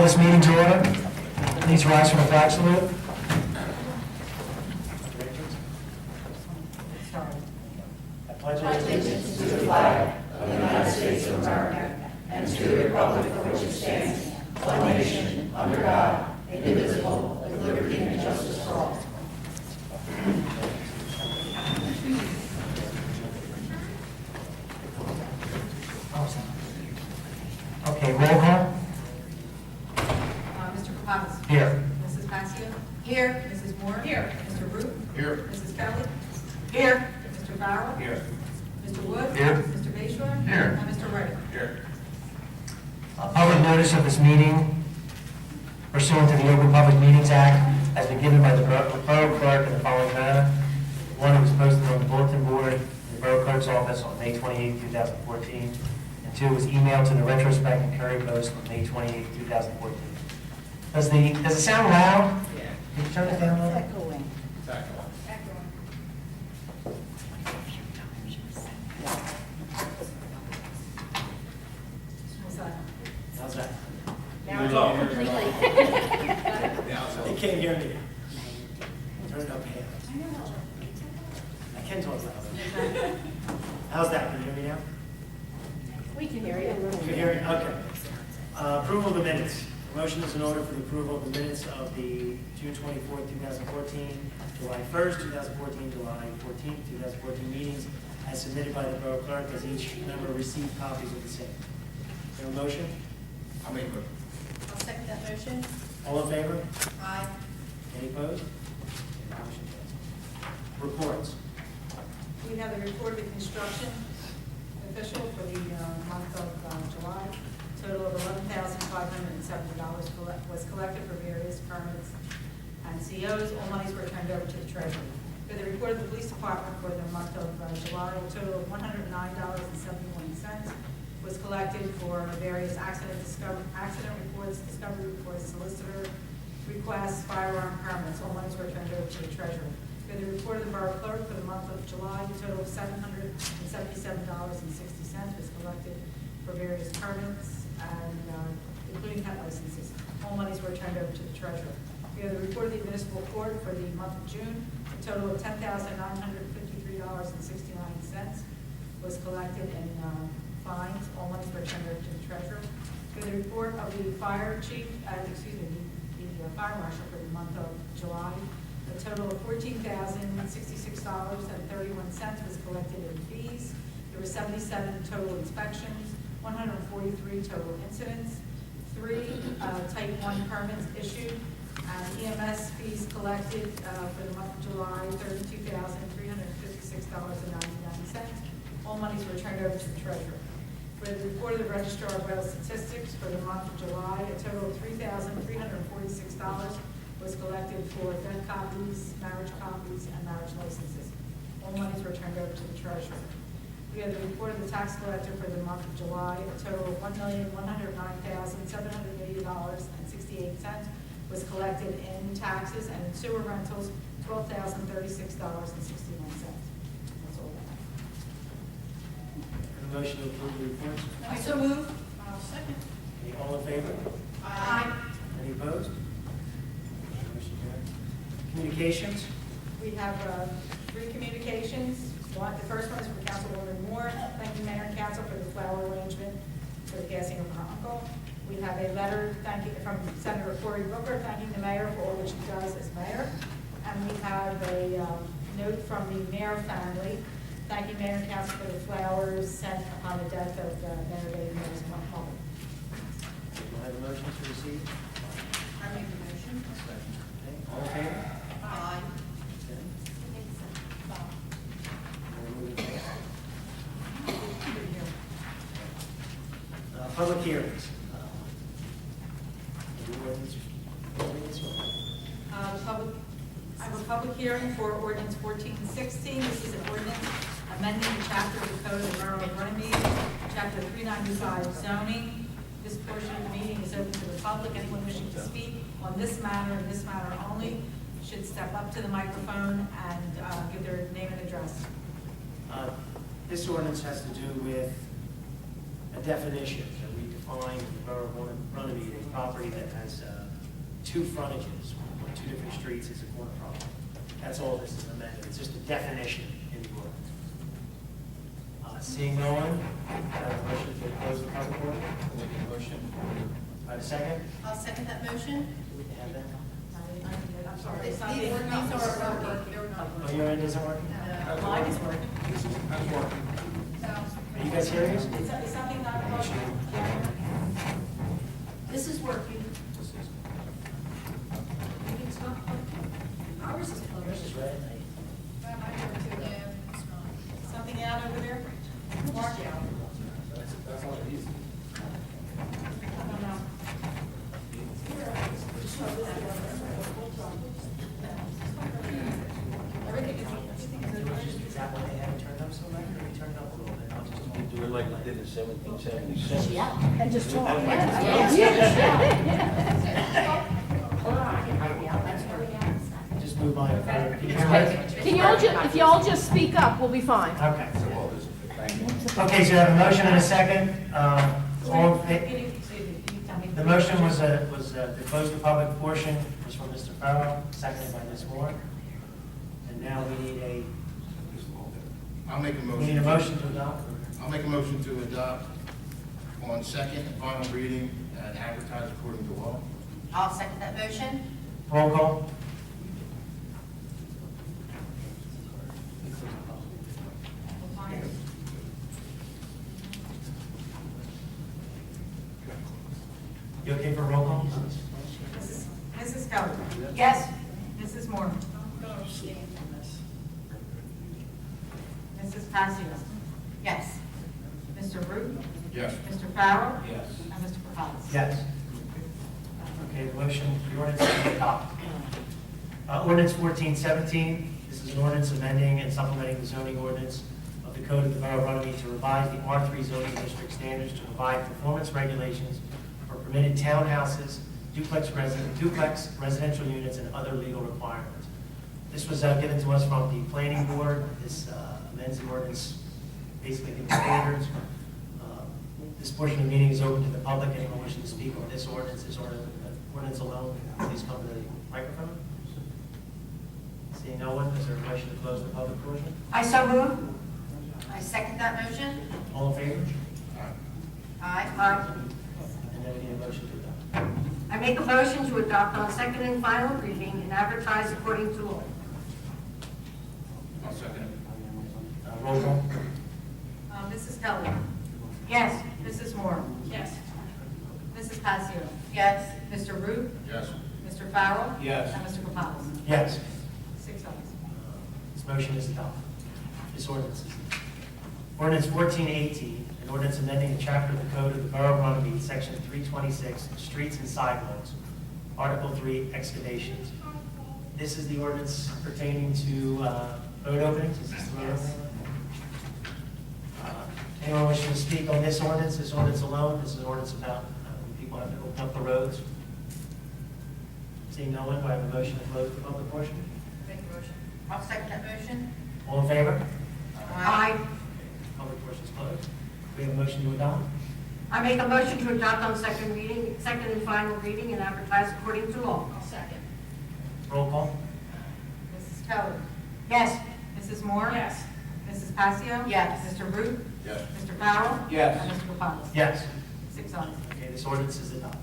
call this meeting to order. Please rise for the flag salute. I pledge allegiance to the flag of the United States of America and to the republic for which it stands, one nation, under God, indivisible, with liberty and justice for all. Okay, roll call. Mr. Kapadas. Here. Mrs. Passio. Here. Mrs. Moore. Here. Mr. Root. Here. Mrs. Kelly. Here. Mr. Farrell. Here. Mr. Wood. Here. Mr. Bayshore. Here. And Mr. Wright. Here. Public notice of this meeting pursuant to the Open Public Meetings Act has been given by the Borough Clerk in the following manner. One, it was posted on the bulletin board in the Borough Clerk's office on May 28, 2014. And two, it was emailed to the Retrospect and Curry Post on May 28, 2014. Does it sound loud? Yeah. Can you turn it down a little? Echoing. How's that? Now it's all completely. They can't hear me. Turn it up here. I can talk louder. How's that? Can you hear me now? We can hear you. You can hear me? Okay. Approval of the minutes. Motion is in order for the approval of the minutes of the June 24th, 2014, July 1st, 2014, July 14th, 2014 meetings as submitted by the Borough Clerk, as each member received copies of the same. Is there a motion? I'll make a I'll second that motion. All in favor? Aye. Any opposed? Motion carries. Reports. We have the report of the construction official for the month of July. Total of $11,570 was collected for various permits and COs. All monies were turned over to the treasury. For the report of the police department for the month of July, a total of $109.71 was collected for various accident reports, discovery reports, solicitor requests, firearm permits. All monies were turned over to the treasury. For the report of the Borough Clerk for the month of July, a total of $777.60 was collected for various permits and including pet licenses. All monies were turned over to the treasurer. We have the report of the municipal court for the month of June. A total of $10,953.69 was collected in fines. All monies were turned over to the treasurer. We have the report of the fire chief, the fire marshal for the month of July. A total of $14,066.31 was collected in fees. There were 77 total inspections, 143 total incidents, 3 type 1 permits issued, and EMS fees collected for the month of July, $32,356.99. All monies were turned over to the treasurer. For the report of the Registrar of Vital Statistics for the month of July, a total of $3,346 was collected for death copies, marriage copies, and marriage licenses. All monies were turned over to the treasurer. We have the report of the tax collector for the month of July. A total of $1,109,780.68 was collected in taxes, and in sewer rentals, $12,036.61. That's all that. A motion to approve the reports. I so move. I'll second. Any all in favor? Aye. Any opposed? Motion carries. Communications. We have 3 communications. The first one is from Councilwoman Moore, thanking Mayor and Council for the flower arrangement for the passing of her uncle. We have a letter from Senator Cory Booker thanking the mayor for all that she does as mayor. And we have a note from the Mayor family thanking Mayor and Council for the flowers sent upon the death of Mayor Betty Moore's mother. Do I have a motion to receive? I make the motion. Okay. All in favor? Aye. Okay. We'll move it next. Public hearings. I have a public hearing for ordinance 1416. This is an ordinance amending the chapter of the code of the Borough of Runnemede, chapter 395 zoning. This portion of the meeting is open to the public. Anyone wishing to speak on this matter and this matter only should step up to the microphone and give their name and address. This ordinance has to do with a definition that we define define the Borough of Runnemede a property that has two frontages on two different streets as a corner property. That's all this is amended. It's just a definition in the ordinance. Seeing no one, I have a motion to close the public portion. Motion. I have a second. I'll second that motion. Do we have that? I'm sorry. These It's not are being- not working. They're not Oh, your end isn't working? Mine is working. That's working. Are you guys serious? Is something not working? This is working. Maybe it's not working. Ours is closed. This is red. Something out over there? Mark out. That's all it is. I don't know. Everything Is that why they haven't turned up so much, or they turned up a little bit? I'll just Do it like we did in 1777. And just talk. just move by. Can you hear me? Can you all if you all just speak up, we'll be fine. Okay. Okay, so I have a motion and a second. All in fa- Can you tell me? The motion was to close the public portion, was from Mr. Farrell, seconded by Ms. Moore. And now we need I'll make a we motion. need a motion to adopt. I'll make a motion to adopt on second and final reading and advertise according to law. I'll second that motion. Roll call. You okay for a roll call? Mrs. Keller? Yes. Mrs. Moore? Mrs. Passio? Yes. Mr. Root? Yes. Mr. Farrell? Yes. And Mr. Provaz? Yes. Okay, the motion, the ordinance is adopted. Ordinance 1417, this is an ordinance amending and supplementing the zoning ordinance of the Code of the Borough of Runnemede to revise the R3 zoning district standards to provide performance regulations for permitted townhouses, duplex residential units, and other legal requirements. This was given to us from the planning board. This amends the ordinance, basically the standards. This portion of the meeting is open to the public. Anyone wishing to speak on this ordinance alone, please come to the microphone. Seeing no one, is there a motion to close the public portion? I so move. I second that motion. All in favor? Aye. And then we need a motion to adopt. I make a motion to adopt on second and final reading and advertise according to law. I'll second it. Roll call. Mrs. Keller? Yes. Mrs. Moore? Yes. Mrs. Passio? Yes. Mr. Root? Yes. Mr. Farrell? Yes. And Mr. Provaz? Yes. 6 ayes. This motion is adopted. This ordinance is Ordinance 1418, an ordinance amending the chapter of the Code of the Borough of Runnemede, Section 326, Streets and Sidewalks, Article 3, Excavations. This is the ordinance pertaining to road openings. Is this the road opening? Anyone wishing to speak on this ordinance alone? This is an ordinance about when people have to open up the roads. Seeing no one, do I have a motion to close the public portion? Make a motion. I'll second that motion. All in favor? Aye. Public portion is closed. We have a motion to adopt. I make a motion to adopt on second and final reading and advertise according to law. I'll second. Roll call. Mrs. Keller? Yes. Mrs. Moore? Yes. Mrs. Passio? Yes. Mr. Root? Yes. Mr. Farrell? Yes. And Mr. Provaz? Yes. 6 ayes. Okay, this ordinance is adopted.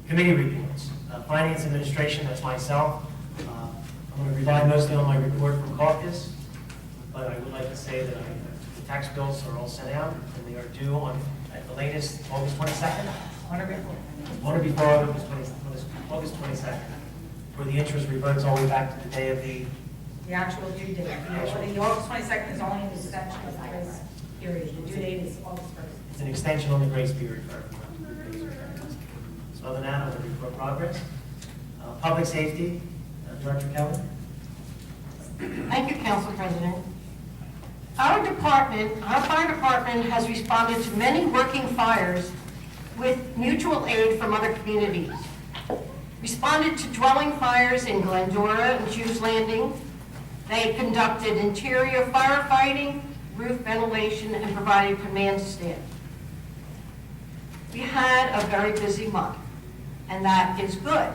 Committee reports. Finance Administration, that's myself. I'm going to rely mostly on my report from caucus, but I would like to say that the tax bills are all sent out, and they are due on, at the latest, August 22nd. On or before August 22nd, where the interest reverts all the way back to the day of the The actual due date. The August 22nd is only an extension of the grace period. The due date is August 1st. It's an extension on the grace period for everyone. So other than that, I'm going to report progress. Public safety, Director Kelly. Thank you, Council President. Our fire department has responded to many working fires with mutual aid from other communities. Responded to dwelling fires in Glendora and Hughes Landing. They conducted interior firefighting, roof ventilation, and provided command staff. We had a very busy month, and that is good.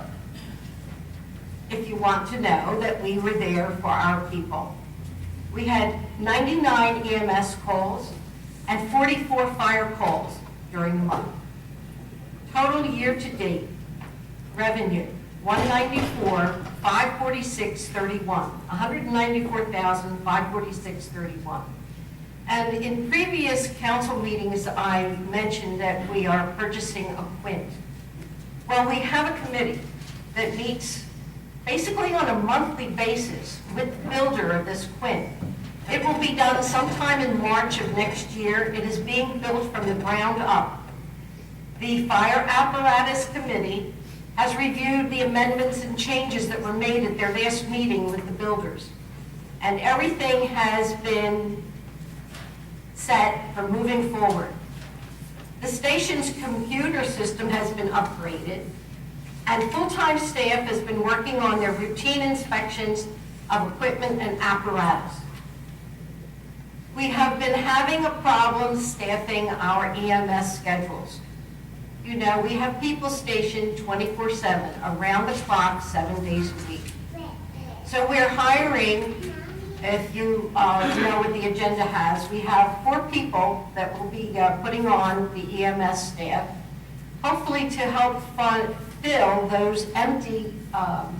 If you want to know that we were there for our people. We had 99 EMS calls and 44 fire calls during the month. Total year-to-date revenue, 194,546.31, 194,546.31. And in previous council meetings, I mentioned that we are purchasing a quint. Well, we have a committee that meets basically on a monthly basis with the builder of this quint. It will be done sometime in March of next year. It is being built from the ground up. The Fire Apparatus Committee has reviewed the amendments and changes that were made at their last meeting with the builders. And everything has been set for moving forward. The station's computer system has been upgraded, and full-time staff has been working on their routine inspections of equipment and apparatus. We have been having a problem staffing our EMS schedules. You know, we have people stationed 24/7, around the clock, 7 days a week. So we're hiring, if you know what the agenda has, we have 4 people that will be putting on the EMS staff, hopefully to help fill those empty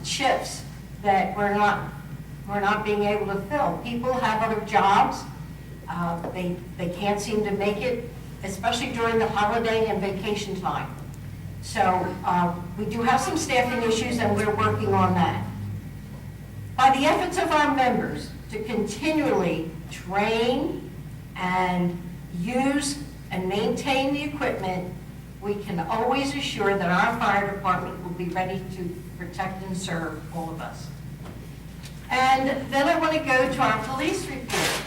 shifts that we're not being able to fill. People have other jobs. They can't seem to make it, especially during the holiday and vacation time. So we do have some staffing issues, and we're working on that. By the efforts of our members to continually train and use and maintain the equipment, we can always assure that our fire department will be ready to protect and serve all of us. And then I want to go to our police report.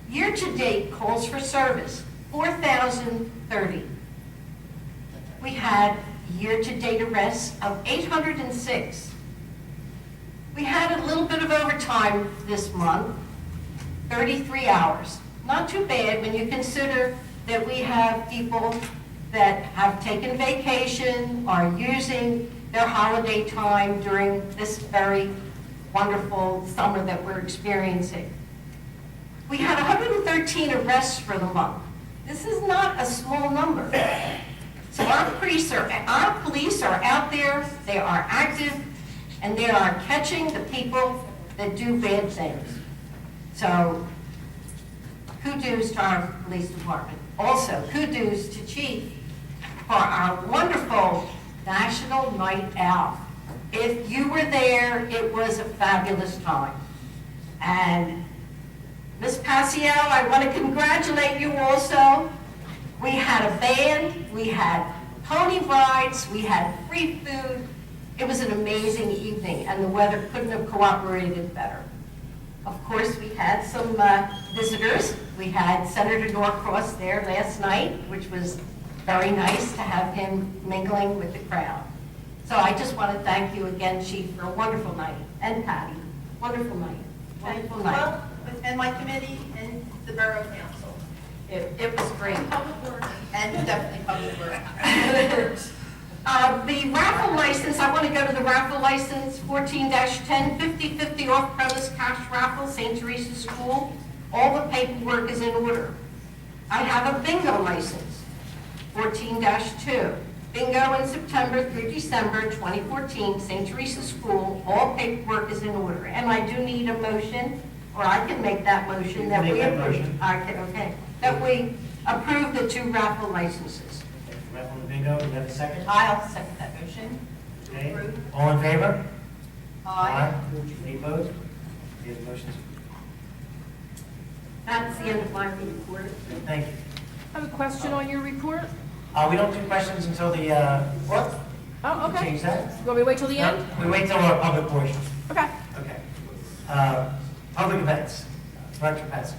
Year-to-date calls for service, 4,030. We had year-to-date arrests of 806. We had a little bit of overtime this month, 33 hours. Not too bad when you consider that we have people that have taken vacation, are using their holiday time during this very wonderful summer that we're experiencing. We had 113 arrests for the month. This is not a small number. So our police are out there, they are active, and they are catching the people that do bad things. So kudos to our police department. Also, kudos to Chief for our wonderful National Night Out. If you were there, it was a fabulous time. And Ms. Passio, I want to congratulate you also. We had a band, we had pony rides, we had free food. It was an amazing evening, and the weather couldn't have cooperated better. Of course, we had some visitors. We had Senator Norcross there last night, which was very nice to have him mingling with the crowd. So I just want to thank you again, Chief, for a wonderful night, and Patty, wonderful night, wonderful night. Well, and my committee and the Borough Council. It was great. Public Works. And definitely Public Works. The raffle license, I want to go to the raffle license, 14-10, 50/50 off-premise cash raffle, St. Teresa's School. All the paperwork is in order. I have a bingo license, 14-2. Bingo in September through December 2014, St. Teresa's School. All paperwork is in order. And I do need a motion, or I can make that motion that we approve. Okay. That we approve the 2 raffle licenses. Raffle and bingo, do you have a second? I'll second that motion. Okay. All in favor? Aye. Any opposed? Okay, the motion's That's the end of my report. approved. Thank you. I have a question on your report. We don't do questions until the, what? Oh, okay. Change that? You want me to wait till the end? No, we wait till our public portion. Okay. Okay. Public events. Director Patson.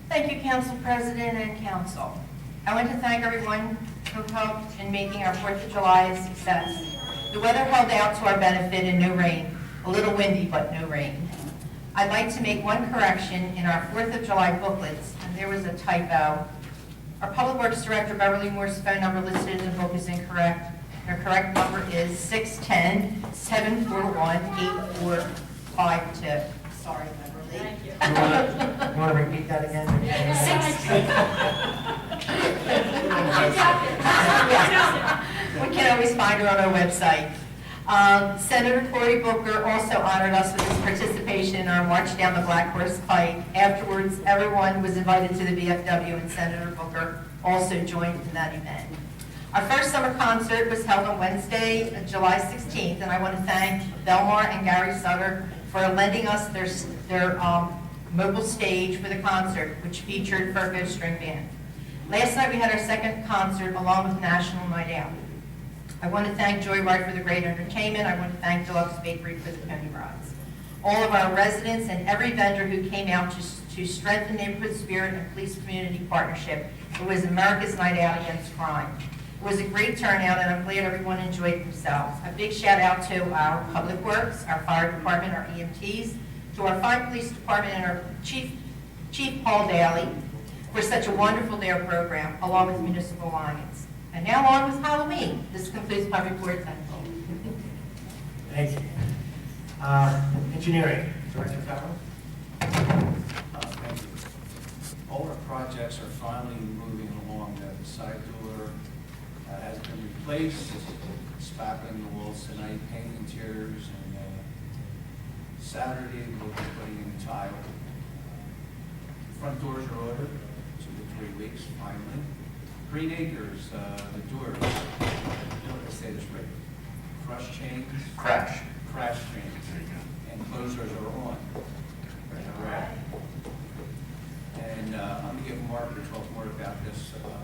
Thank you, Council President and Council. I want to thank everyone who helped in making our 4th of July a success. The weather held out to our benefit and no rain. A little windy, but no rain. I'd like to make one correction in our 4th of July booklets, and there was a typo. Our Public Works Director, Beverly Moore's phone number listed in the book is incorrect. Her correct number is 610-741-8452. Sorry, Beverly. Thank you. You want to repeat that again? We can always find her on our website. Senator Cory Booker also honored us with his participation in our March Down the Black Horse Pike. Afterwards, everyone was invited to the VFW, and Senator Booker also joined in that event. Our first summer concert was held on Wednesday, July 16th, and I want to thank Belmar and Gary Sutter for lending us their mobile stage for the concert, which featured Virgo String Band. Last night, we had our second concert along with National Night Out. I want to thank Joyride for the great entertainment. I want to thank Deluxe Bakery for the pony rides. All of our residents and every vendor who came out to strengthen neighborhood spirit and police-community partnership. It was America's Night Out Against Crime. It was a great turnout, and I'm glad everyone enjoyed themselves. A big shout out to our Public Works, our Fire Department, our EMTs, to our Fire Police Department, and our Chief Paul Daly for such a wonderful day of program, along with Municipal Alliance. And now on with Halloween. This concludes my report. Thank you. Thank you. Engineering, Director Farrell. Thank you. All our projects are finally moving along. The side door has been replaced, spackling the walls tonight, painting interiors, and Saturday we'll be putting in tile. Front doors are ordered, 2 to 3 weeks, finally. Green Acres, the doors, let's say this right, crash chains, and closers are on. Right. And I'm going to get Mark to talk more about this,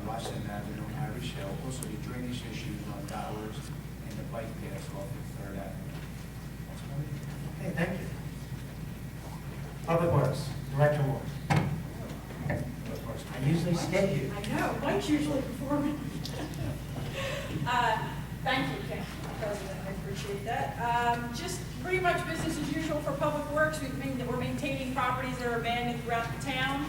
Washington Avenue and Irish Hill, also the drainage issues on Bowers and the bike paths off of 3rd Avenue. That's about it. Okay, thank you. Public Works, Director Moore. I usually skip you. I know, Mike's usually before me. Thank you, President, I appreciate that. Just pretty much business as usual for Public Works. We're maintaining properties that are abandoned throughout the town.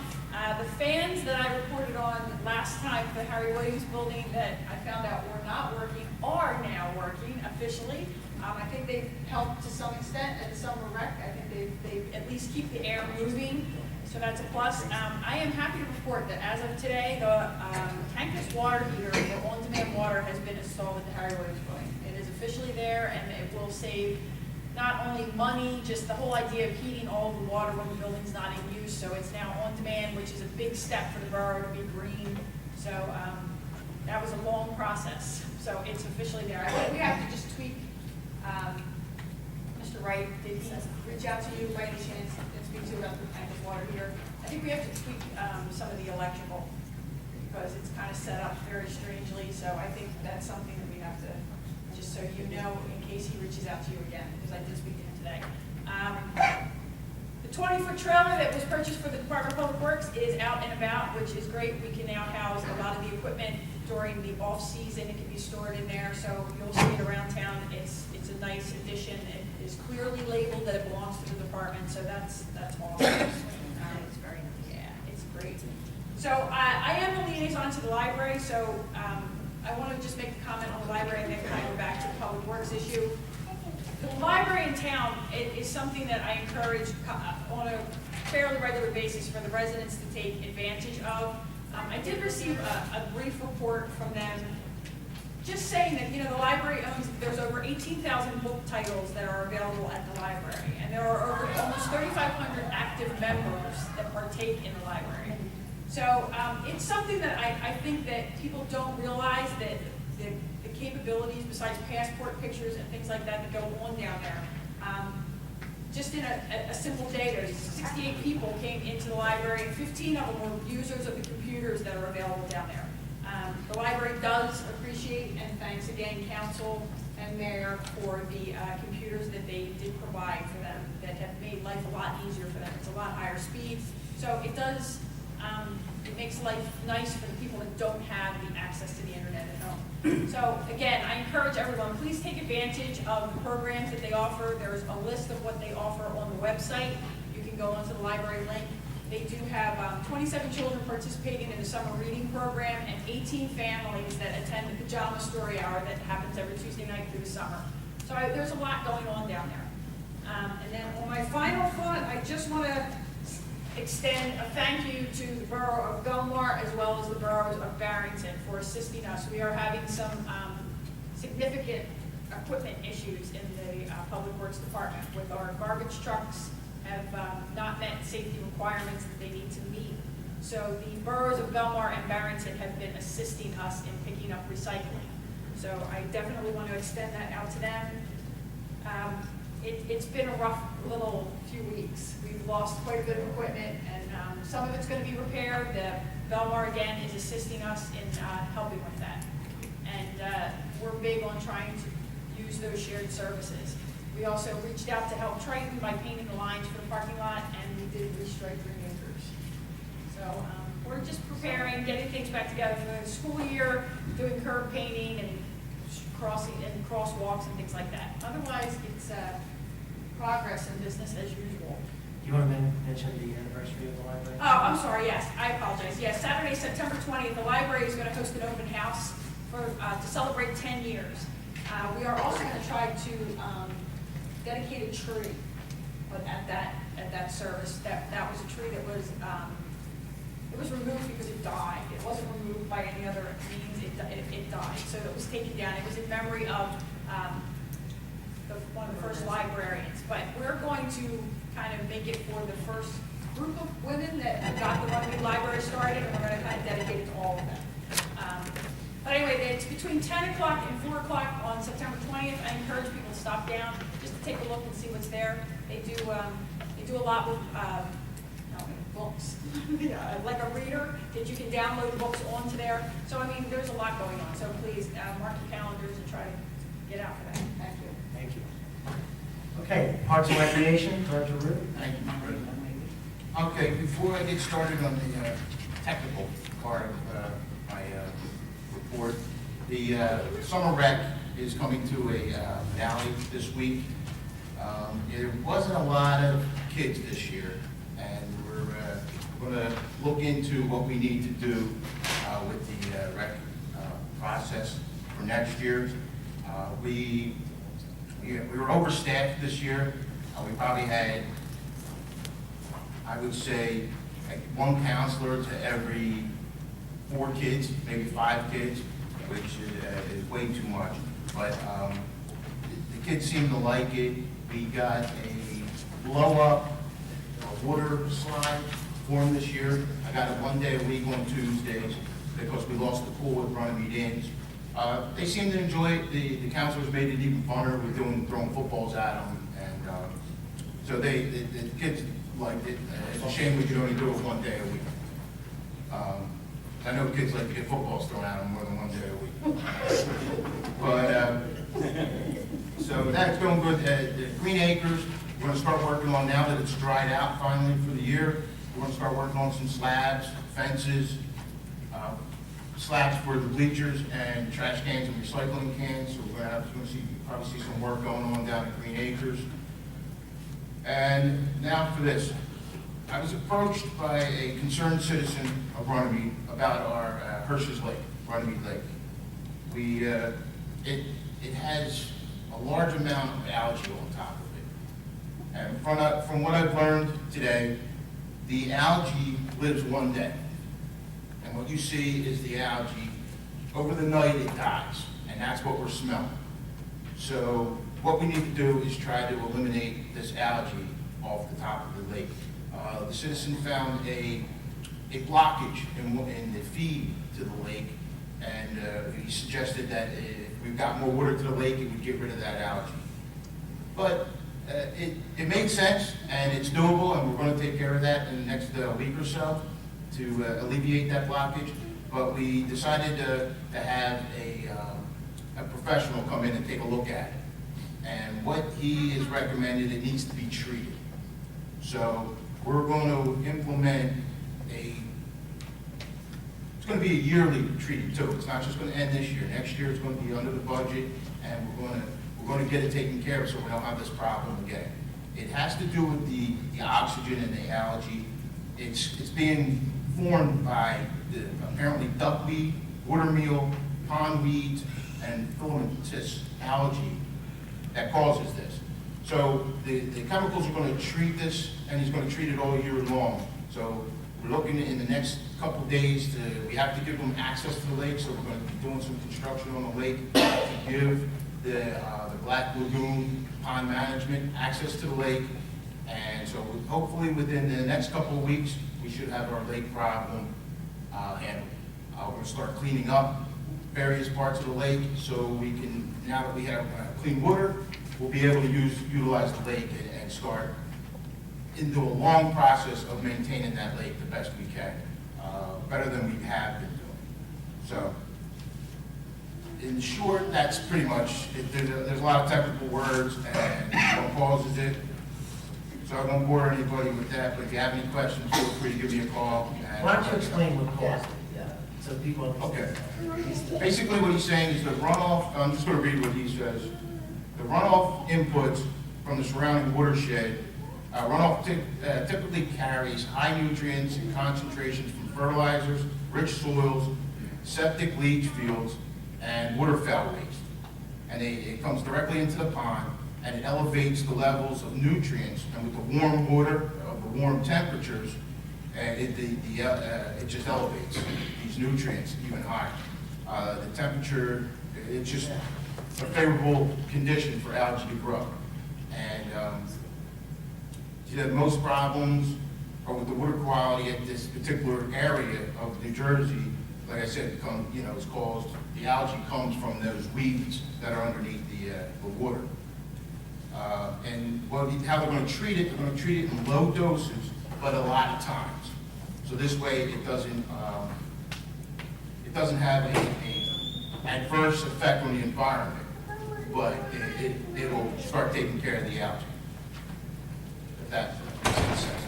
The fans that I reported on last time for the Harry Williams building that I found out were not working are now working officially. I think they've helped to some extent at the summer rec. I think they at least keep the air moving. So that's a plus. I am happy to report that as of today, the tankless water heater for on-demand water has been installed at the Harry Williams building. It is officially there, and it will save not only money, just the whole idea of heating all of the water when the building's not in use. So it's now on demand, which is a big step for the borough to be green. So that was a long process. So it's officially there. I think we have to just tweak. Mr. Wright, did he reach out to you by any chance and speak to you about the tankless water heater? I think we have to tweak some of the electrical because it's kind of set up very strangely. So I think that's something that we have to, just so you know, in case he reaches out to you again, because I did speak to him today. The 20-foot trailer that was purchased for the Department of Public Works is out and about, which is great. We can now house a lot of the equipment during the off-season. It can be stored in there, so you'll see it around town. It's a nice addition. It is clearly labeled that it belongs to the department, so that's awesome. It's very nice. Yeah, it's great. So I am the liaison to the library, so I want to just make a comment on the library and then kind of go back to the Public Works issue. The library in town is something that I encourage on a fairly regular basis for the residents to take advantage of. I did receive a brief report from them just saying that, the library there's over 18,000 book titles that are available at the library, and there are over almost 3,500 active members that partake in the library. So it's something that I think that people don't realize that the capabilities besides passport pictures and things like that go on down there. Just in a simple day, there's 68 people came into the library, and 15 of them were users of the computers that are available down there. The library does appreciate and thanks again council and mayor for the computers that they did provide for them that have made life a lot easier for them. It's a lot higher speed. So it does, it makes life nice for the people that don't have the access to the internet at home. So again, I encourage everyone, please take advantage of the programs that they offer. There's a list of what they offer on the website. You can go onto the library link. They do have 27 children participating in the summer reading program and 18 families that attend the pajama story hour that happens every Tuesday night through the summer. So there's a lot going on down there. And then on my final thought, I just want to extend a thank you to the Borough of Belmar as well as the boroughs of Barrington for assisting us. We are having some significant equipment issues in the Public Works Department with our garbage trucks have not met safety requirements that they need to meet. So the boroughs of Belmar and Barrington have been assisting us in picking up recycling. So I definitely want to extend that out to them. It's been a rough little few weeks. We've lost quite a bit of equipment, and some of it's going to be repaired. The Belmar, again, is assisting us in helping with that. And we're big on trying to use those shared services. We also reached out to help Triton by painting the lines for the parking lot, and we did restripe Green Acres. So we're just preparing, getting things back together for the school year, doing curb painting and crossing and crosswalks and things like that. Otherwise, it's progress and business as usual. Do you want to mention the anniversary of the library? Oh, I'm sorry, yes, I apologize. Yes, Saturday, September 20th, the library is going to host an open house to celebrate 10 years. We are also going to try to dedicate a tree at that service. That was a tree that was it was removed because it died. It wasn't removed by any other means. It died. So it was taken down. It was in memory of one of the first librarians. But we're going to kind of make it for the first group of women that got the Runnemede Library started, and we're going to kind of dedicate it to all of them. But anyway, it's between 10 o'clock and 4 o'clock on September 20th. I encourage people to stop down just to take a look and see what's there. They do a lot with books, like a reader that you can download books onto there. So I mean, there's a lot going on. So please mark your calendars and try to get out for that. Thank you. Thank you. Okay, Parks and Recreation, Director Root. Thank you, President. Okay, before I get started on the technical part of my report, the summer rec is coming to a finale this week. There wasn't a lot of kids this year, and we're going to look into what we need to do with the rec process for next year. We were overstaffed this year. We probably had, I would say, like one counselor to every 4 kids, maybe 5 kids, which is way too much. But the kids seem to like it. We got a blow-up water slide formed this year. I got it 1 day a week on Tuesdays because we lost the pool at Runnemede Inns. They seem to enjoy it. The counselors made it even funner with throwing footballs at them, and so the kids liked it. It's a shame we could only do it 1 day a week. I know kids like to get footballs thrown at them more than 1 day a week. But so that's going good. The Green Acres, we're going to start working on now that it's dried out finally for the year. We're going to start working on some slabs, fences, slabs for the bleachers and trash cans and recycling cans. So we're going to probably see some work going on down at Green Acres. And now for this. I was approached by a concerned citizen of Runnemede about our Hirsch's Lake, Runnemede Lake. It has a large amount of algae on top of it. And from what I've learned today, the algae lives 1 day. And what you see is the algae. Over the night, it dies, and that's what we're smelling. So what we need to do is try to eliminate this algae off the top of the lake. The citizen found a blockage in the feed to the lake, and he suggested that if we got more water to the lake, it would get rid of that algae. But it made sense, and it's doable, and we're going to take care of that in the next week or so to alleviate that blockage. But we decided to have a professional come in and take a look at it. And what he has recommended, it needs to be treated. So we're going to implement it's going to be a yearly treaty too. It's not just going to end this year. Next year it's going to be under the budget, and we're going to get it taken care of so we don't have this problem again. It has to do with the oxygen and the algae. it's being formed by apparently duckweed, water meal, pond weeds, and filamentous algae that causes this. So the chemicals are going to treat this, and he's going to treat it all year long. So we're looking in the next couple of days we have to give them access to the lake, so we're going to be doing some construction on the lake to give the Black Lagoon Pond Management access to the lake. And so hopefully within the next couple of weeks, we should have our lake problem handled. We're going to start cleaning up various parts of the lake, so we can, now that we have clean water, we'll be able to utilize the lake and start into a long process of maintaining that lake the best we can, better than we have been doing. So, in short, that's pretty much it. There's a lot of technical words and what causes it. So I won't bore anybody with that, but if you have any questions, feel free to give me a call. Why don't you explain what caused it, so people understand? Okay. Basically, what he's saying is the runoff, I'm just going to read what he says. The runoff inputs from the surrounding watershed, runoff typically carries high nutrients and concentrations from fertilizers, rich soils, septic leach fields, and waterfowl waste. And it comes directly into the pond, and it elevates the levels of nutrients. And with the warm water, the warm temperatures, it just elevates these nutrients even higher. The temperature, it's just a favorable condition for algae to grow. And most problems are with the water quality at this particular area of New Jersey. Like I said, it's caused, the algae comes from those weeds that are underneath the water. And how they're going to treat it, they're going to treat it in low doses, but a lot of times. So this way it doesn't have a adverse effect on the environment, but it'll start taking care of the algae. If that makes any sense.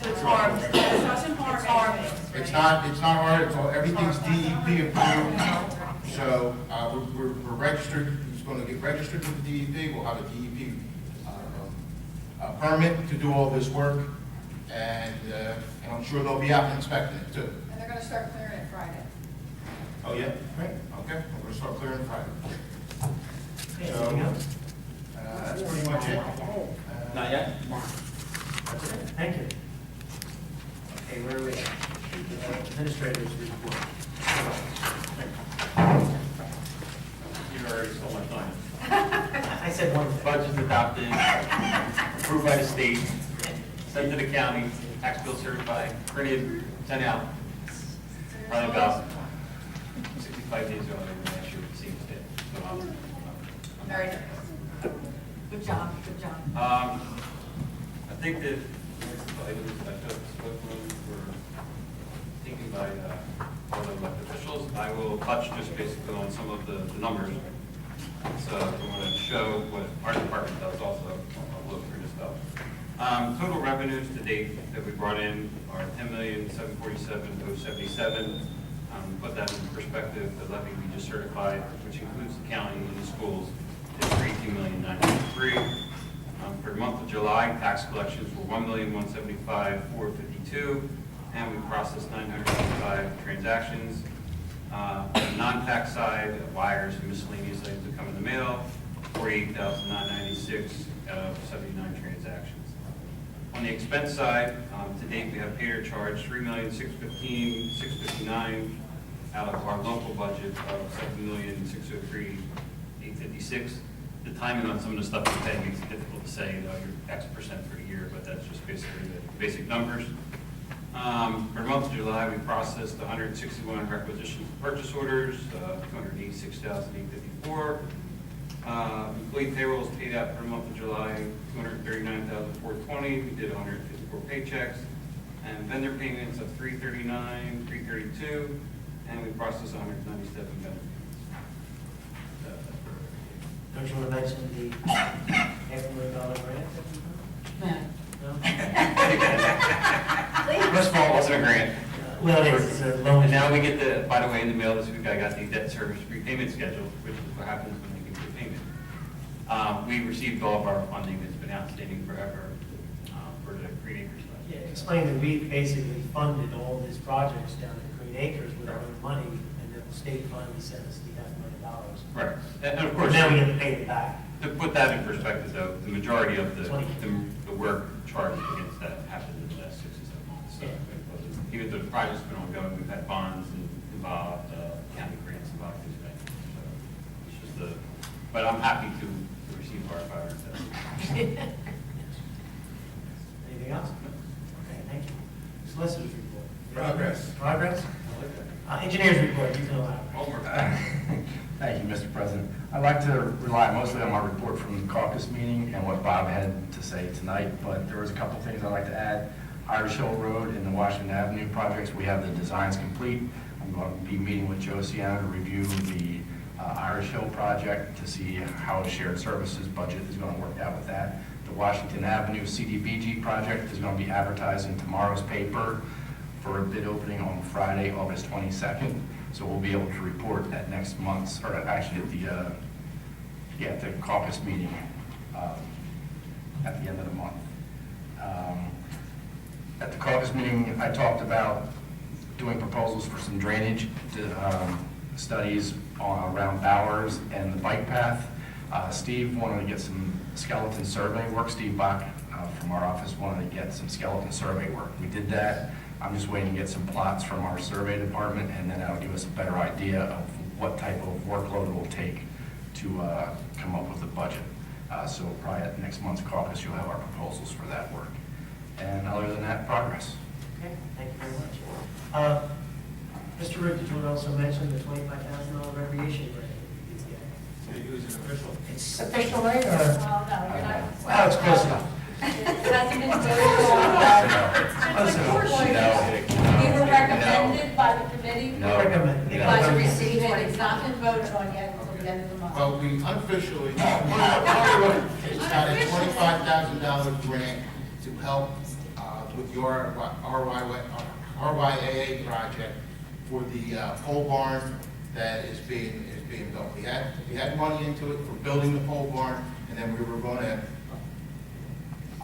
It's harm. It doesn't harm anything. It's not hard, everything's DEP approved. So we're registered, he's going to get registered with the DEP, we'll have a DEP permit to do all this work, and I'm sure they'll be out inspecting it too. And they're going to start clearing it Friday. Oh, yeah? Great. Okay, we're going to start clearing Friday. Anything else? That's pretty much it. Not yet? That's it. Thank you. Okay, where are we? Administrators report. You've already stole my time. I said one thing. Budget's adopted, approved by the state, sent to the county, tax bill certified, printed, sent out. Probably about 65 days ago, I'm not sure it seems fit. So, Very nice. Good job, good job. I think that the items I took were taken by all the elected officials. I will touch just basically on some of the numbers. So we want to show what our department does also. I'll look through this stuff. Total revenues to date that we brought in are $10,747,077. Put that in perspective, the levy we just certified, which includes the county and the schools, is for $18,903,000. For the month of July, tax collections were $1,175,452, and we processed 955 transactions. On the non-tax side, wires and miscellaneous items that come in the mail, 48,996 out of 79 transactions. On the expense side, to date we have paid or charged $3,615,659 out of our local budget of $7,603,856. The timing on some of the stuff we pay makes it difficult to say, you're X percent for the year, but that's just basically the basic numbers. For the month of July, we processed 161 requisitions for purchase orders, 286,854. Employee payroll was paid out for the month of July, 239,420. We did 154 paychecks, and vendor payments of 339, 332, and we processed 197 benefits. Don't you want to mention the $500,000 grant? No. First of all, it wasn't a grant. Well, it's a loan. And now we get the, by the way, in the mail this week, I got the debt service repayment schedule, which is what happens when you get repayment. We received all of our funding that's been outstanding forever for the Green Acres. Yeah, explained that we basically funded all these projects down at Green Acres with our own money, and then the state finally sent us the $500,000. Right, and of But course, now we have to pay it back. to put that in perspective, though, the majority of the 20. work charged against that happened in the last 6 to 7 months. So even though the project's been ongoing, we've had bonds involved, county grants involved, things like that. So it's just but I'm happy to receive our $500,000. Anything else? Okay, thank you. Solicitor's report. Progress. Progress? Engineer's report, you can elaborate. One more. Thank you, Mr. President. I'd like to rely mostly on my report from the caucus meeting and what Bob had to say tonight, but there was a couple things I'd like to add. Irish Hill Road and the Washington Avenue projects, we have the designs complete. I'm going to be meeting with Joe Sienna to review the Irish Hill project to see how a shared services budget is going to work out with that. The Washington Avenue CDBG project is going to be advertised in tomorrow's paper for a bid opening on Friday, August 22nd. So we'll be able to report at next month's, or actually at the caucus meeting at the end of the month. At the caucus meeting, I talked about doing proposals for some drainage studies around Bowers and the bike path. Steve wanted to get some skeleton survey work. Steve Bach from our office wanted to get some skeleton survey work. We did that. I'm just waiting to get some plots from our survey department, and then that'll give us a better idea of what type of workload it will take to come up with a budget. So probably at next month's caucus, you'll have our proposals for that work. And other than that, progress. Okay, thank you very much. Mr. Root, did you want to also mention the $25,000 recreation grant? It was an official. It's official, right, or? Oh, no, you're not. Well, it's close enough. It hasn't been voted on. Close enough. We were recommended by the committee. No. Recommend. You guys are receiving it, it's not been voted on yet until the end of the month. Well, we unofficially, it's got a $25,000 grant to help with your RYAA project for the pole barn that is being built. We had money into it for building the pole barn, and then we were going to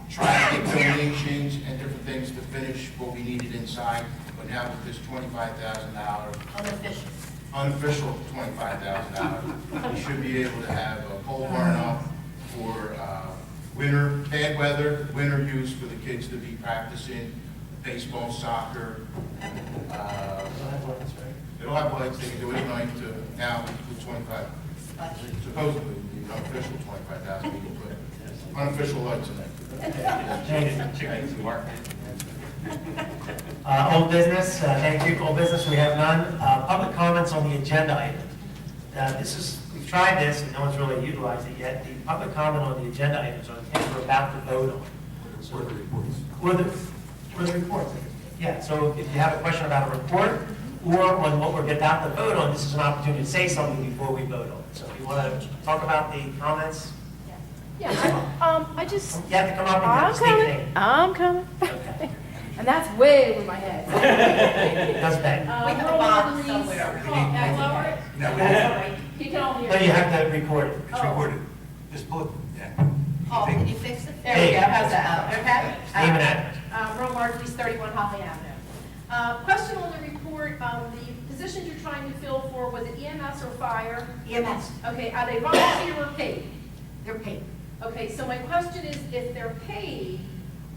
try to get donations and different things to finish what we needed inside. But now with this $25,000, unofficial $25,000, we should be able to have a pole barn up for winter, bad weather, winter use for the kids to be practicing baseball, soccer. They don't have lights, they can do it at night to now with 25, supposedly the unofficial 25,000, we can put unofficial lights in it. Chickens and market. Old business, thank you. Old business, we have none. Public comments on the agenda items. We've tried this and no one's really utilized it yet. The public comment on the agenda items are things we're about to vote on. Or the reports. Or the reports. Yeah, so if you have a question about a report or on what we're about to vote on, this is an opportunity to say something before we vote on it. So if you want to talk about the comments, Yeah, I just, you have to come up and state your name. I'm coming. Okay. And that's way over my head. It does bang. We have a box somewhere. Lower it? No, He can all hear. No, you have to record it. It's recorded. Just pull it, yeah. Paul, can you fix it? There we go, how's that? Okay. Name and address. Ron Markley's 31 Holly Avenue. Question on the report, the positions you're trying to fill for, was it EMS or fire? EMS, Okay, are they volunteer or paid? they're paid. Okay, so my question is, if they're paid,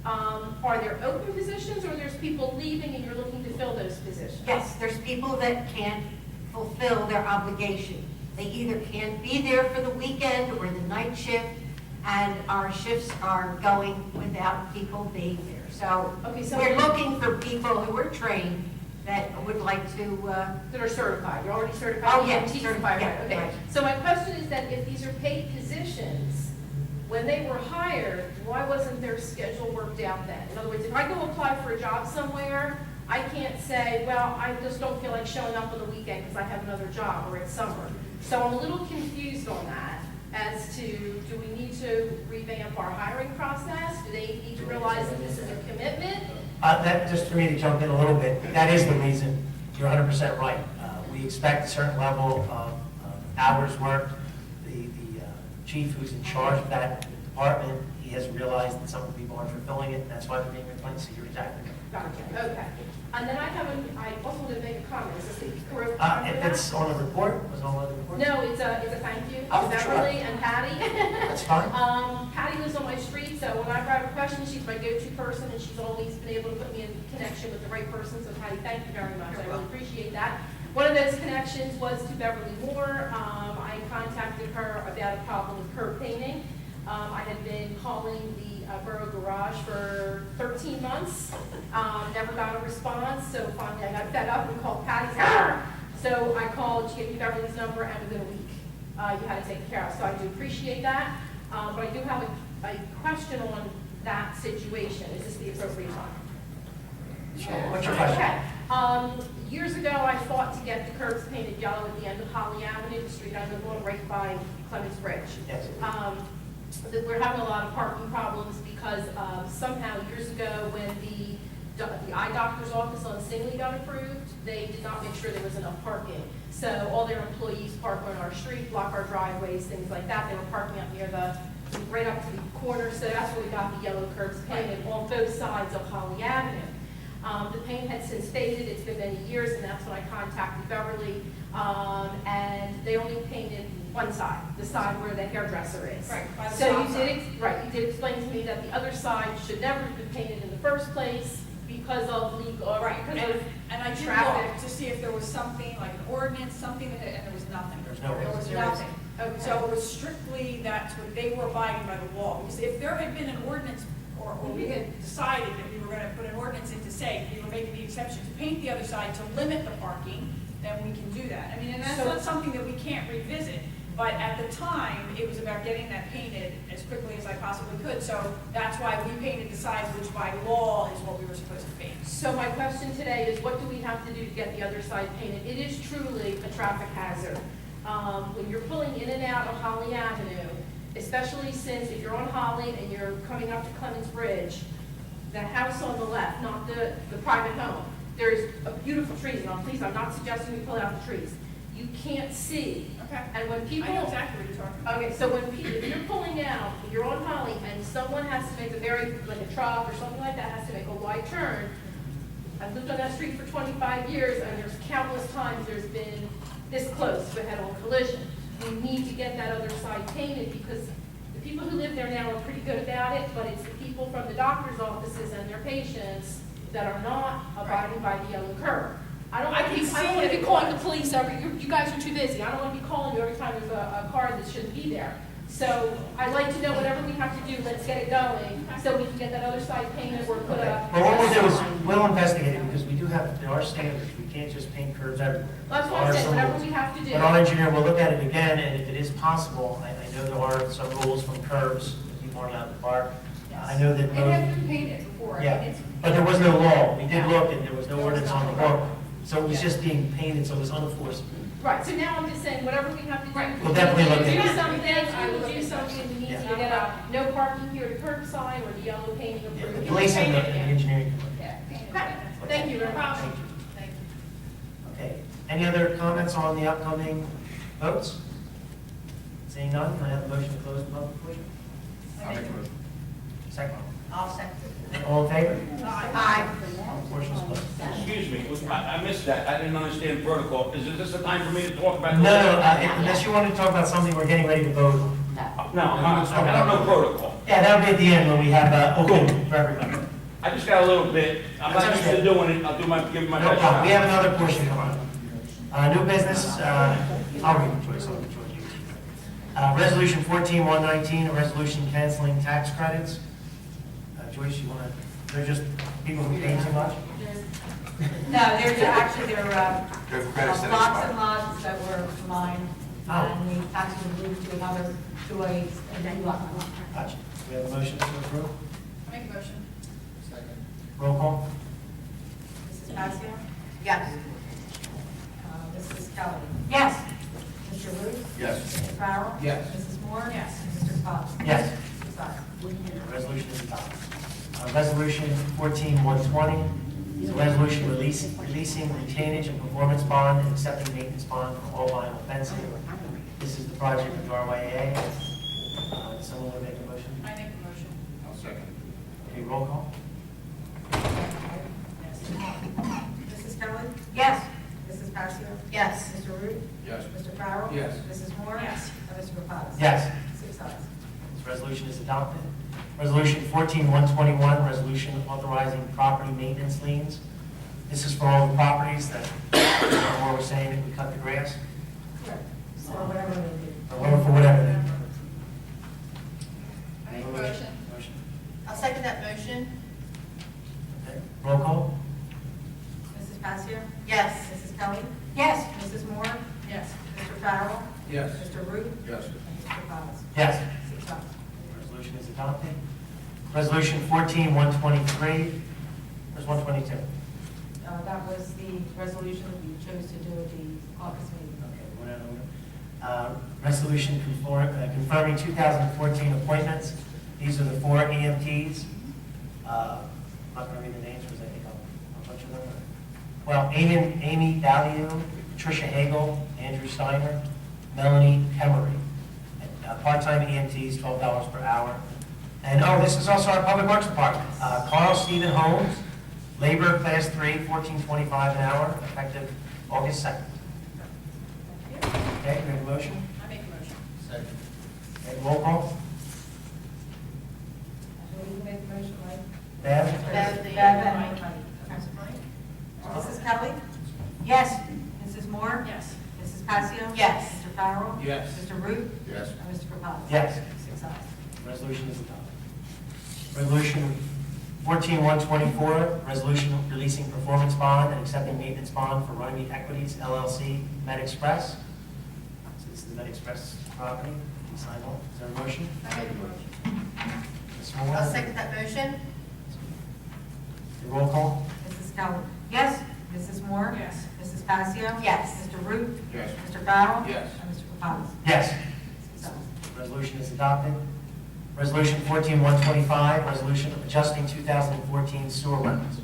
are there open positions or there's people leaving and you're looking to fill those positions? Yes, there's people that can't fulfill their obligation. They either can't be there for the weekend or the night shift, and our shifts are going without people being there. So Okay, so- we're looking for people who are trained that would like to, That are certified, you're already certified? Oh, yeah, EMT certified, right, yeah, okay. right. So my question is that if these are paid positions, when they were hired, why wasn't their schedule worked out then? In other words, if I go apply for a job somewhere, I can't say, well, I just don't feel like showing up on the weekend because I have another job or it's summer. So I'm a little confused on that as to, do we need to revamp our hiring process? Do they need to realize that this is a commitment? That, just for me to jump in a little bit, that is the reason. You're 100% right. We expect a certain level of hours worked. The chief who's in charge of that department, he has realized that some of the people aren't fulfilling it, and that's why they're being replaced, so you're exactly right. Gotcha, okay. And then I also want to make a comment, is this the correct? If it's on the report, was it on the report? No, it's a thank you Oh, to sure. Beverly and Patty. That's fine. Patty lives on my street, so whenever I have a question, she's my go-to person, and she's always been able to put me in connection with the right person, so Patty, thank you very much, I really appreciate that. One of those connections was to Beverly Moore. I contacted her about a problem with curb painting. I had been calling the Borough garage for 13 months, never got a response, so finally I got fed up and called Patty's number. So I called, she gave me Beverly's number, and within a week, you had to take care of. So I do appreciate that, but I do have a question on that situation. Is this the appropriate time? Sure. What's your question? Okay. Years ago, I fought to get the curbs painted yellow at the end of Holly Avenue, the street I live on, right by Clemens Bridge. Yes. That we're having a lot of parking problems because somehow years ago when the eye doctor's office on Singley got approved, they did not make sure there was enough parking. So all their employees park on our street, block our driveways, things like that. They were parking up near right up to the corner, so that's where we got the yellow curbs painted on both sides of Holly Avenue. The paint had since faded, it's been many years, and that's when I contacted Beverly, and they only painted one side, the side where the hairdresser is. Right, by the So stop you did explain to me that the other side should never have been painted in the first place because of legal, Right, because of and I did traffic. look to see if there was something, like an ordinance, something, and there was nothing. There's no There was ordinance. nothing. Okay. So it was strictly, that's what they were abiding by the law. Because if there had been an ordinance, or we had decided that we were gonna put an ordinance in to say, we were making the exception to paint the other side to limit the parking, then we can do that. I mean, and that's not something that we can't revisit. But at the time, it was about getting that painted as quickly as I possibly could. So that's why we painted the sides, which by law is what we were supposed to paint. So my question today is, what do we have to do to get the other side painted? It is truly a traffic hazard. When you're pulling in and out of Holly Avenue, especially since if you're on Holly and you're coming up to Clemens Bridge, the house on the left, not the private home, there's a beautiful trees, and I'm not suggesting we pull out the trees. You can't see. Okay. And when people... I know exactly what you're talking about. Okay, so if you're pulling out, if you're on Holly, and someone has to make like a truck or something like that, has to make a wide turn, I've lived on that street for 25 years, and there's countless times there's been this close to a head-on collision. We need to get that other side painted, because the people who live there now are pretty good about it, but it's the people from the doctor's offices and their patients that are not abiding by the yellow curb. I don't want to be calling the police you guys are too busy. I don't want to be calling you every time there's a car that shouldn't be there. So I'd like to know whatever we have to do, let's get it going, so we can get that other side painted or put a... Well, what we'll do is, we'll investigate it, because we do have, there are standards, we can't just paint curbs everywhere. That's what I'm There are saying, some whatever rules. we have to do. But our engineer will look at it again, and if it is possible, I know there are some rules from curbs, that people aren't allowed to park. I know that It most, had been painted before. yeah, but there was no law, we did look, and there was no ordinance on the book, so it was just being painted, so it was unenforceable. Right, so now I'm just saying, whatever we have to do. We'll definitely look at it. Do something, I will do something, we need to get a no parking here to curbside, or the yellow painting Yeah, approved. the police and the engineering. Yeah, painted. Okay, thank you very much. Thank you. Thank you. Okay, any other comments on the upcoming votes? Seeing none, I have a motion to close the public portion. I'll make a motion. Second. I'll second. All in favor? Aye. Portion is closed. Excuse me, I missed that. I didn't understand protocol. Is this the time for me to talk about? No, unless you want to talk about something we're getting ready to vote on. No, I don't know protocol. Yeah, that'll be at the end when we have open for everybody. I just got a little bit. I'm not used to doing it. I'll give it my No best problem, we shot. have another portion coming up. New business, I'll read the choice, I'll read George. Resolution 14-119, a resolution canceling tax credits. Joyce, you want to, they're just people who pay too much? No, they're actually, There are credits that lots expire. and lots that were mine, Oh. and the tax was moved to another, to a new lot. Gotcha. We have a motion to approve. Make a motion. Second. Roll call. Mrs. Passiano? Yes. Mrs. Kelly? Yes. Mr. Ruth? Yes. Mr. Farrell? Yes. Mrs. Moore? Yes. Mr. Cox? Yes. Mrs. Sonic? The resolution is adopted. Resolution 14-120 is a resolution releasing retainage and performance bond and accepting maintenance bond for all vinyl fencing. This is the project of the RYA. Someone want to make a motion? I make a motion. I'll second. Okay, roll call. Mrs. Kelly? Yes. Mrs. Passios? Yes. Mr. Root? Yes. Mr. Farrell? Yes. Mrs. Moore? Yes. And Mr. Rapadas? Yes. 6 ayes. This resolution is adopted. Resolution 14-121, resolution authorizing property maintenance liens. This is for all the properties that, where we're saying that we cut the grass, Correct. So whatever they do. or for whatever. they do. I make a motion. Motion. I'll second that motion. Okay. Roll call. Mrs. Passios? Yes. Mrs. Kelly? Yes. Mrs. Moore? Yes. Mr. Farrell? Yes. Mr. Root? Yes. And Mr. Rapadas? Yes. 6 ayes. Resolution is adopted. Resolution 14-123. Where's 122? That was the resolution that we chose to do at the August meeting. Okay, whatever. Resolution confirming 2014 appointments. These are the 4 EMTs. I'm not going to read the names because I think I'll butcher them. Well, Amy Value, Patricia Hagel, Andrew Steiner, Melanie Hemery. Part-time EMTs, $12 per hour. And, this is also our Public Works Department. Carl Stephen Holmes, labor class 3, $14.25 an hour, effective August 2nd. Okay, we have a motion? I make a motion. Second. Okay, roll call. Who made the motion, Mike? Bev? Bev. Mrs. Kelly? Yes. Mrs. Moore? Yes. Mrs. Passios? Yes. Mr. Farrell? Yes. Mr. Root? Yes. And Mr. Rapadas? Yes. 6 ayes. Resolution is adopted. Resolution 14-124, resolution releasing performance bond and accepting maintenance bond for Runnemede Equities LLC Med Express. So this is the Med Express property. You sign off. Is there a motion? I make a motion. Ms. Moore? I'll second that motion. The roll call? Mrs. Kelly? Yes. Mrs. Moore? Yes. Mrs. Passios? Yes. Mr. Root? Yes. Mr. Farrell? Yes. And Mr. Rapadas? Yes. 6 ayes. Resolution is adopted. Resolution 14-125, resolution adjusting 2014 sewer rentals.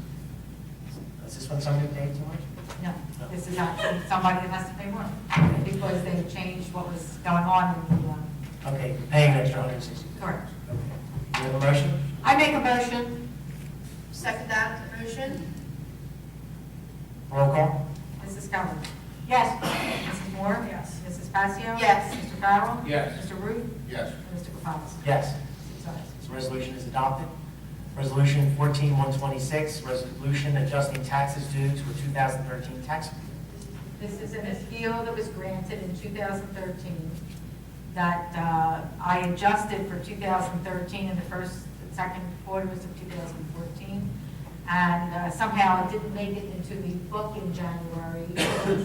Is this one somebody paid too much? No, this is actually somebody that has to pay more because they changed what was going on in the, Okay, paying an extra $160. correct. Okay. Do you have a motion? I make a motion. Second that motion. Roll call? Mrs. Kelly? Yes. Mrs. Moore? Yes. Mrs. Passios? Yes. Mr. Farrell? Yes. Mr. Root? Yes. And Mr. Rapadas? Yes. 6 ayes. This resolution is adopted. Resolution 14-126, resolution adjusting taxes due to a 2013 tax appeal. This is an appeal that was granted in 2013 that I adjusted for 2013 in the first and second quarters of 2014. And somehow it didn't make it into the book in January.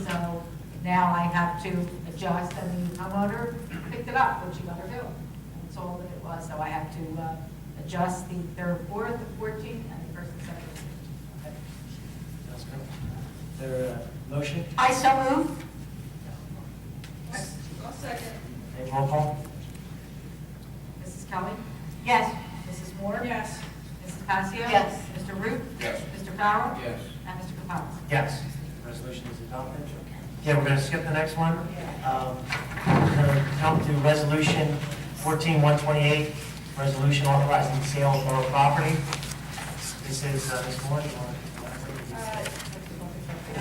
So now I have to adjust, and the homeowner picked it up, which you gotta do. And that's all that it was. So I have to adjust the third, fourth, the 14th, and the first and second. Okay. That's good. Is there a motion? I so move. I'll second. Okay, roll call? Mrs. Kelly? Yes. Mrs. Moore? Yes. Mrs. Passios? Yes. Mr. Root? Yes. Mr. Farrell? Yes. And Mr. Rapadas? Yes. The resolution is adopted. Okay, we're going to skip the next one. We're going to jump to resolution 14-128, resolution authorizing the sale of borough property. This is, Ms. Moore, you want to elaborate?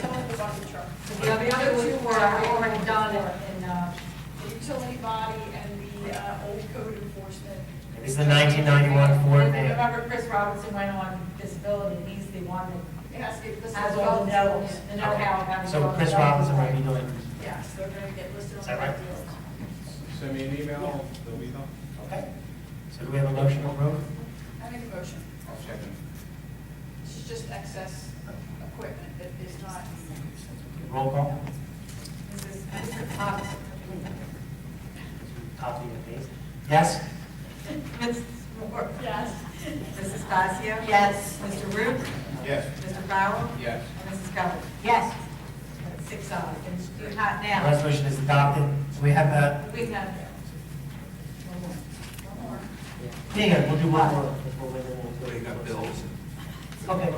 Someone was on the truck. The other two were already done in, The utility body and the old code enforcement. This is the 1991 Ford van. remember Chris Robinson went on disability, and he's the one It has to get that listed has as all well the as know, the know-how about it. So Chris Robinson will be doing, Yes, they're going to get listed on Is the that right? deals. Send me an email, let me know. okay. So do we have a motion to approve? I make a motion. I'll second. This is just excess equipment that is not. Roll call? Mrs. Copy and paste. Yes? Mrs. Moore? Yes. Mrs. Passios? Yes. Mr. Root? Yes. Mr. Farrell? Yes. And Mrs. Kelly? Yes. 6 ayes. And you have The now, resolution is adopted. So we have, we have One more. yeah, we'll do one more. before we go to- You got bills. Okay.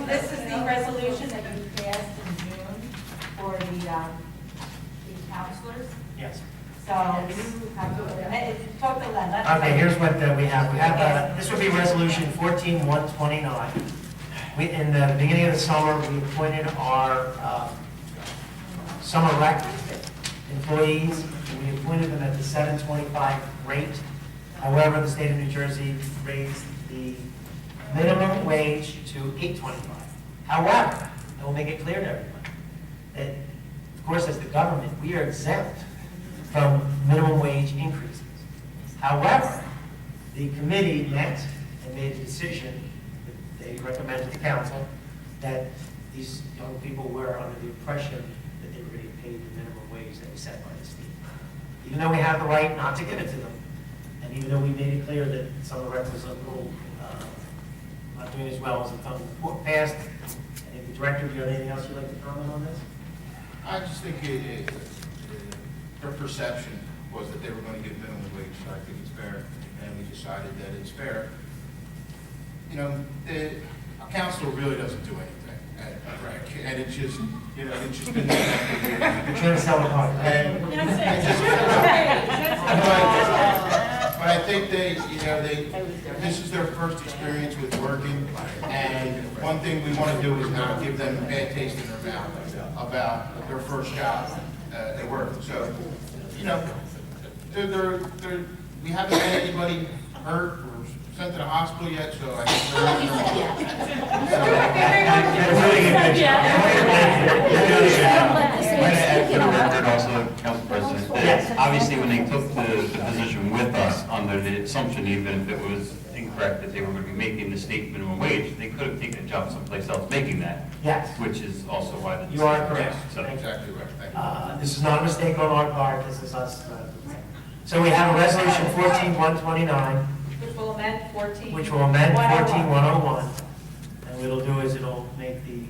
This is the resolution that you passed in June for the counselors. Yes. So you have to, talk to Len. Okay, here's what we have. We have, this would be resolution 14-129. In the beginning of the summer, we appointed our summer rec employees. We appointed them at the $7.25 rate. However, the state of New Jersey raised the minimum wage to $8.25. However, I will make it clear to everyone that, of course, as the government, we are exempt from minimum wage increases. However, the committee met and made a decision, that they recommended to council, that these young people were under the impression that they were going to get paid the minimum wage that was set by the state. Even though we have the right not to give it to them, and even though we made it clear that some of the rec was a little, not doing as well as the past, I think the director, do you have anything else you'd like to comment on this? I just think their perception was that they were going to get minimum wage, so I think it's fair, and we decided that it's fair. You know, a council really doesn't do anything at rec, and it's just, you know, it's just been that for years. You're trying to sell it hard. But I think this is their first experience with working, and one thing we want to do is not give them a bad taste in their mouth about their first job at work. So, you know, we haven't had anybody hurt or sent to the hospital yet, so I think You're doing a good job. You're doing a good job. For the record also, Council President, Yes. that obviously when they took the position with us under the assumption, even if it was incorrect, that they were going to be making the state minimum wage, they could have taken a job someplace else making that. Yes. Which is also why the. You are correct. So- exactly right. Thank you. This is not a mistake on our part, this is us. So we have a resolution 14-129, Which will amend 14. which will amend 101. 14-101. And what it'll do is it'll make the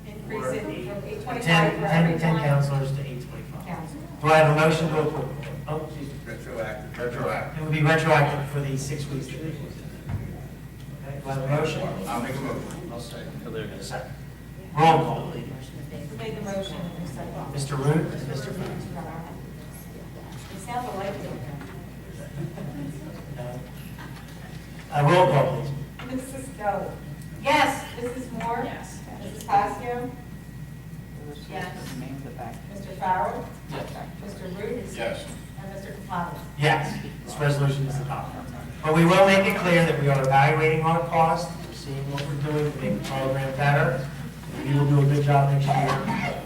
Increase it from 825 for 10 everyone. councilors to 825. Council. Do I have a motion to approve? Oh, excuse me. Retroactive. Retroactive. It would be retroactive for the 6 weeks that they was in. Okay, do I have a motion? I'll make a motion. I'll say. Second. Roll call, please. Who made the motion? Mr. Root, Mr. Finn. It sounds alike. Roll call, please. Mrs. Kelly. Yes. Mrs. Moore. Yes. Mrs. Pasio. Yes. Mr. Farrell. Mr. Root. Yes. And Mr. Capani. Yes, this resolution is adopted. But we will make it clear that we are evaluating our costs, we're seeing what we're doing to make the program better. We will do a good job next year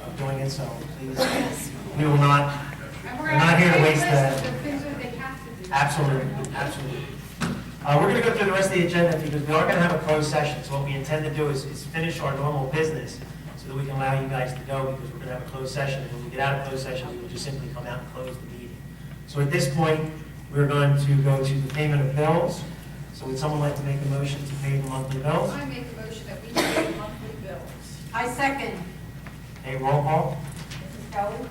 of doing it, so please, we will not, we're not here to waste the. Absolutely, absolutely. We're going to go through the rest of the agenda because we are going to have a closed session. So what we intend to do is finish our normal business so that we can allow you guys to go because we're going to have a closed session. And when we get out of closed session, we will just simply come out and close the meeting. So at this point, we're going to go to the payment of bills. So would someone like to make a motion to pay the monthly bills? I make a motion that we pay monthly bills. I second. A roll call? Mrs. Kelly.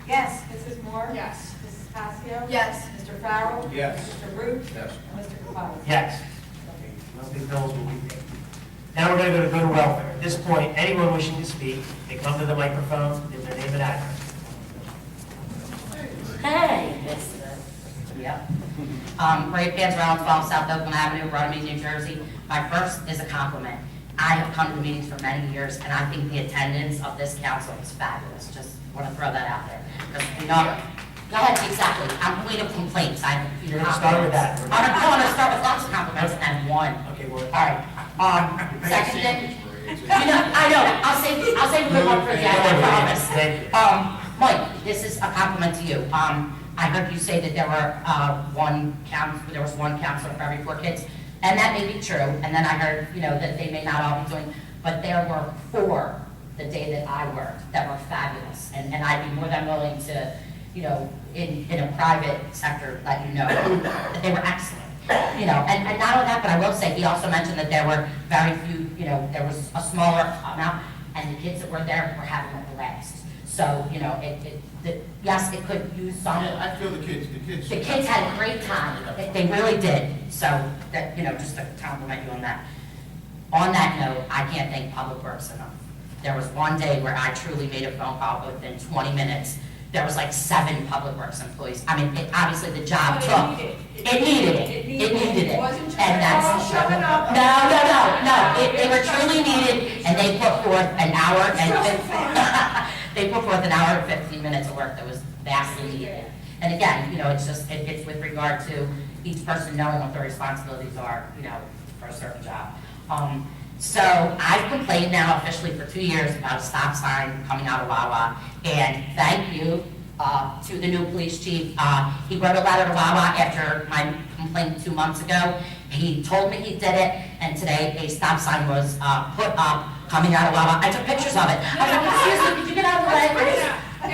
Yes. Mrs. Moore. Yes. Mrs. Pasio. Yes. Mr. Farrell. Yes. Mr. Root. Yes. And Mr. Capani. Yes. Okay, monthly bills will be paid. Now we're going to go to good welfare. At this point, anyone wishing to speak, they come to the microphone, give their name and address. Hey, yep. Ray Panzarella, 12 South Oakland Avenue, Runnemede, New Jersey. My first is a compliment. I have come to meetings for many years, and I think the attendance of this council is fabulous. Just want to throw that out there. Because, you know, go ahead, exactly. I'm queen of complaints. You're going to start with that. I want to start with lots of compliments and one. Okay, well. All right. Second thing, I know, I'll save a good one for the end, I promise. Thank you. Mike, this is a compliment to you. I heard you say that there was one counselor for every 4 kids, and that may be true. And then I heard, that they may not all be doing, but there were 4 the day that I worked that were fabulous. And I'd be more than willing to, in a private sector, let you know that they were excellent. And not only that, but I will say, he also mentioned that there were very few, there was a smaller amount, and the kids that were there were having a blast. So, yes, it could use some. I feel the kids. The kids had a great time. They really did. So, that, just to compliment you on that. On that note, I can't thank Public Works enough. There was one day where I truly made a phone call within 20 minutes. there was like 7 public works employees. I mean, obviously the job But took. It needed it. It needed it. Wasn't just, And that's. oh, shove it up. No. They were truly needed, and they put forth an hour and they put forth an hour and 15 minutes of work that was vastly needed. And again, it's just, it's with regard to each person knowing what their responsibilities are, for a certain job. So I've complained now officially for 2 years about a stop sign coming out of Wawa, and thank you to the new police chief. He wrote a letter to Wawa after my complaint 2 months ago. He told me he did it, and today a stop sign was put up coming out of Wawa. I took pictures of it. I was like, excuse me, could you get out of the way?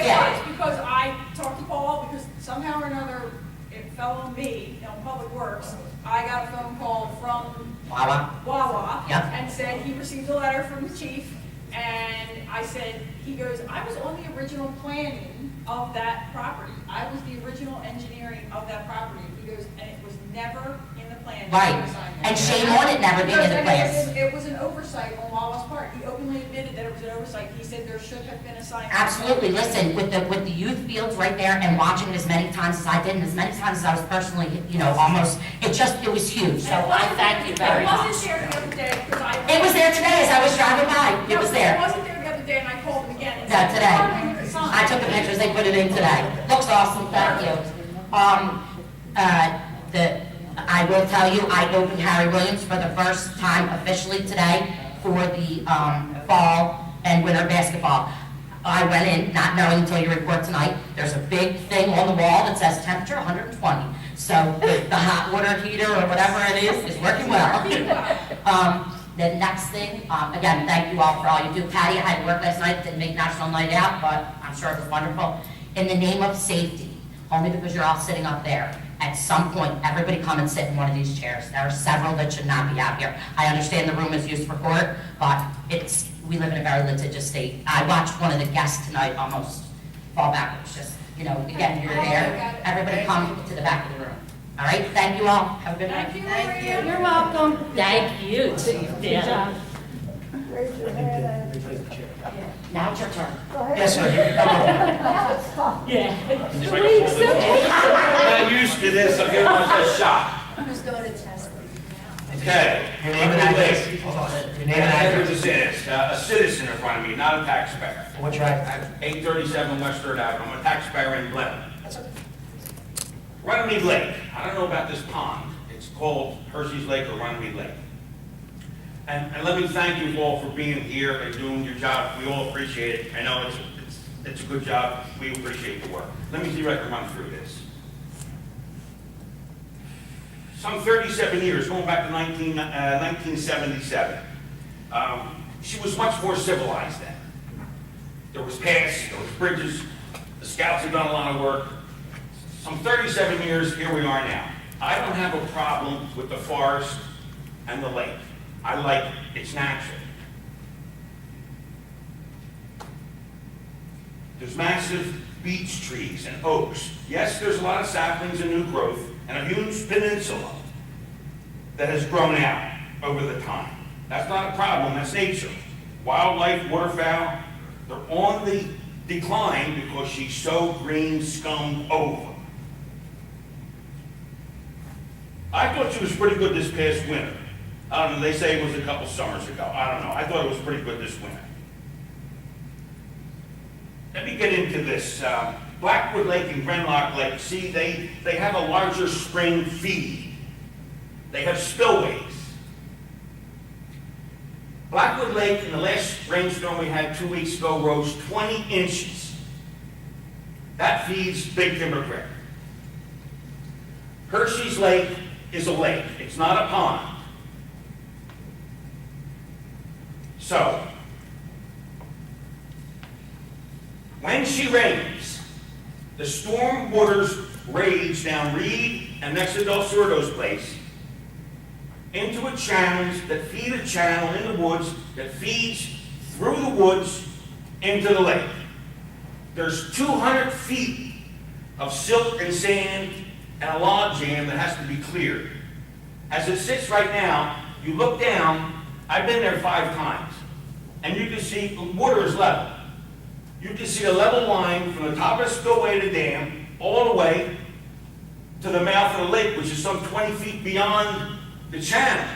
Yeah, it's because I talked to Paul, because somehow or another, it fell on me, Public Works. I got a phone call from Wawa, Yep. and said he received a letter from the chief, and I said, he goes, I was on the original planning of that property. I was the original engineering of that property. He goes, and it was never in the plan. Right, and shame on it never being in the plans. It was an oversight on Wawa's part. He openly admitted that it was an oversight. He said there should have been a sign. Absolutely, listen, with the youth fields right there and watching it as many times as I did, and as many times as I was personally, almost, it was huge, so I thank you very It much. wasn't there the other day, because I. It was there today as I was driving by, it was It there. wasn't there the other day, and I called him again. and Yeah, said, today. "Why are you the sign?" I took the pictures, they put it in today. Looks awesome, thank you. I will tell you, I opened Harry Williams for the first time officially today for the fall and winter basketball. I went in not knowing until your report tonight, there's a big thing on the wall that says temperature 120. So the hot water heater or whatever it is working well. The next thing, again, thank you all for all you do. Patty, I had to work last night, didn't make National Night Out, but I'm sure it was wonderful. In the name of safety, only because you're all sitting up there, at some point, everybody come and sit in one of these chairs. There are several that should not be out here. I understand the room is used for court, but we live in a very litigious state. I watched one of the guests tonight almost fall backwards, just, again, you're there. Everybody come to the back of the room. All right, thank you all. Have a good night. Thank you. You're welcome. Thank you. Good job. Raise your hand Now it's your turn. Yes, sir, you can come over. I'm not used to this, I'm giving myself a shot. Who's going to test? Okay. Your name and address. Hold on. Your name and Whoever address. this is, a citizen in front of me, not a taxpayer. What's your address? At 837 West Third Avenue, I'm a taxpayer in Glen. Runnemede Lake, I don't know about this pond, it's called Hershey's Lake or Runnemede Lake. And let me thank you all for being here and doing your job, we all appreciate it. I know it's a good job, we appreciate the work. Let me see if I can run through this. Some 37 years, going back to 1977, she was much more civilized then. There was paths, there was bridges, the scouts had done a lot of work. Some 37 years, here we are now. I don't have a problem with the forest and the lake. I like it, it's natural. There's massive beech trees and oaks. Yes, there's a lot of saplings and new growth, and a huge peninsula that has grown out over the time. That's not a problem, that's nature. Wildlife, waterfowl, they're on the decline because she's so green scummed over. I thought she was pretty good this past winter. I don't know, they say it was a couple summers ago. I don't know. I thought it was pretty good this winter. Let me get into this. Blackwood Lake and Grenlock Lake, see, they have a larger spring feed. They have spillways. Blackwood Lake, in the last rainstorm we had 2 weeks ago, rose 20 inches. That feeds Big Timber Creek. Hershey's Lake is a lake. It's not a pond. So, when she rains, the storm waters rage down Reed and next to Del Sordo's place into a channel that feed a channel in the woods that feeds through the woods into the lake. There's 200 feet of silt and sand and a log jam that has to be cleared. As it sits right now, you look down, I've been there 5 times, and you can see the water is level. you can see a level line from the top of the spillway of the dam all the way to the mouth of the lake, which is some 20 feet beyond the channel.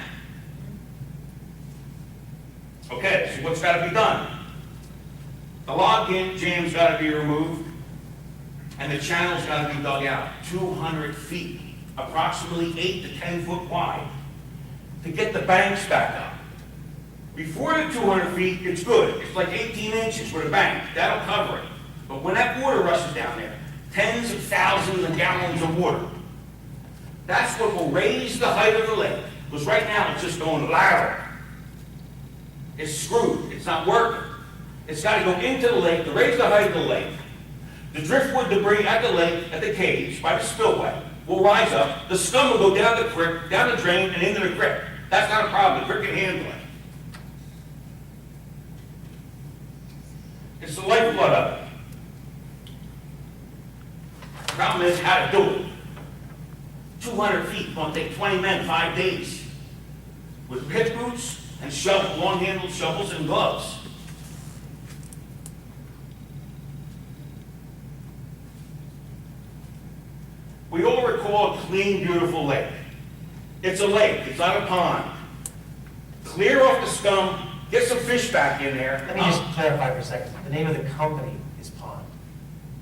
Okay, so what's got to be done? The log jam's got to be removed, and the channel's got to be dug out 200 feet, approximately 8 to 10 foot wide, to get the banks back up. Before the 200 feet, it's good. It's like 18 inches for the bank. That'll cover it. But when that water rushes down there, tens of thousands of gallons of water, that's what will raise the height of the lake. Because right now, it's just going lateral. It's screwed. It's not working. It's got to go into the lake to raise the height of the lake. The driftwood debris at the lake, at the caves, by the spillway, will rise up. The scum will go down the creek, down the drain, and into the creek. That's not a problem. The creek can handle it. It's the lifeblood of it. The problem is how to do it. 200 feet, going to take 20 men, 5 days. With pit boots and long-handled shovels and gloves. We all recall a clean, beautiful lake. It's a lake, it's not a pond. Clear off the scum, get some fish back in there. Let me just clarify for a second. The name of the company is Pond.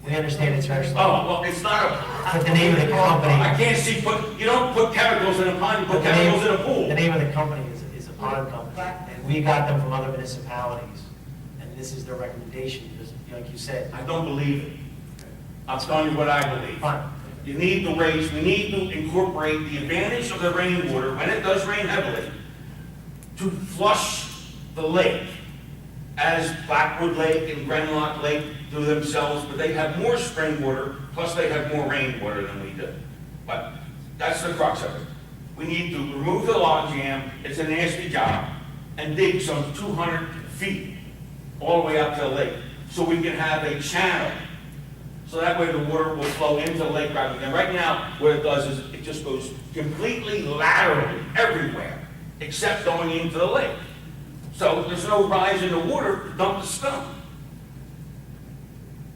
We understand it's very slow. Oh, well, it's not a... But the name of the company... I can't see, you don't put chemicals in a pond, you put chemicals in a pool. The name of the company is a pond company. And we got them from other municipalities. And this is their recommendation, because, like you said... I don't believe it. I'm telling you what I believe. Fine. You need to raise, we need to incorporate the advantage of the rainwater, when it does rain heavily, to flush the lake, as Blackwood Lake and Grenlock Lake do themselves, but they have more spring water, plus they have more rainwater than we do. But that's the crux of it. We need to remove the log jam, it's a nasty job, and dig some 200 feet all the way up to the lake, so we can have a channel. So that way the water will flow into the lake rather than, right now, what it does is it just goes completely laterally everywhere, except going into the lake. So there's no rise in the water to dump the scum.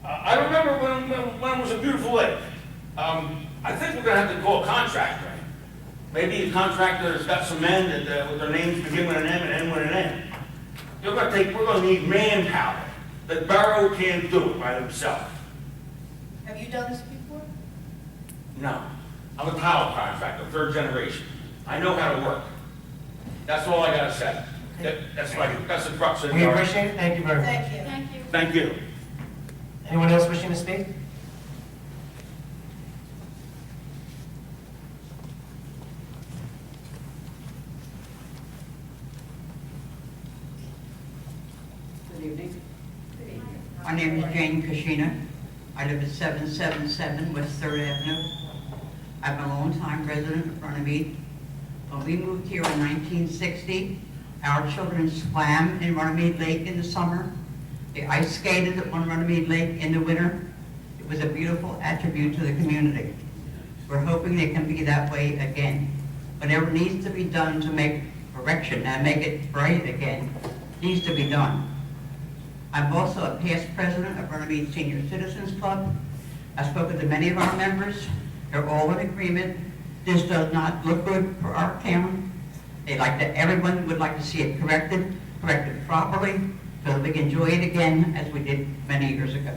I remember when it was a beautiful lake. I think we're going to have to call a contractor. Maybe a contractor has got some men that with their names begin with an M and end with an N. We're going to need manpower. The borough can't do it by themselves. Have you done this before? No. I'm a tile contractor, third generation. I know how to work. That's all I got to say. That's the crux of the We argument. appreciate it. Thank you very much. Thank you. Thank you. Thank you. Anyone else wishing to speak? Good evening. My name is Jane Kashina. I live at 777 West 3rd Avenue. I've been a long-time resident of Runnemede. When we moved here in 1960, our children swam in Runnemede Lake in the summer. They ice skated at Runnemede Lake in the winter. It was a beautiful attribute to the community. We're hoping they can be that way again. Whatever needs to be done to make correction and make it bright again needs to be done. I'm also a past president of Runnemede Senior Citizens Club. I've spoken to many of our members. They're all in agreement. This does not look good for our town. Everyone would like to see it corrected properly, so that we can enjoy it again as we did many years ago.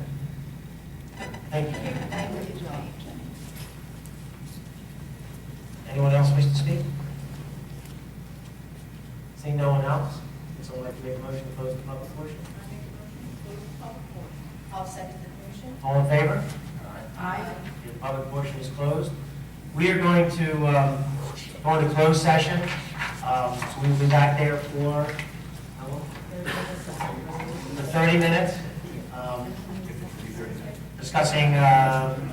Thank you. Anyone else wish to speak? Seeing no one else, would someone like to make a motion to close the public portion? I'll second the motion. All in favor? Aye. The public portion is closed. We are going to go into closed session. So we will be back there for how long? For 30 minutes, discussing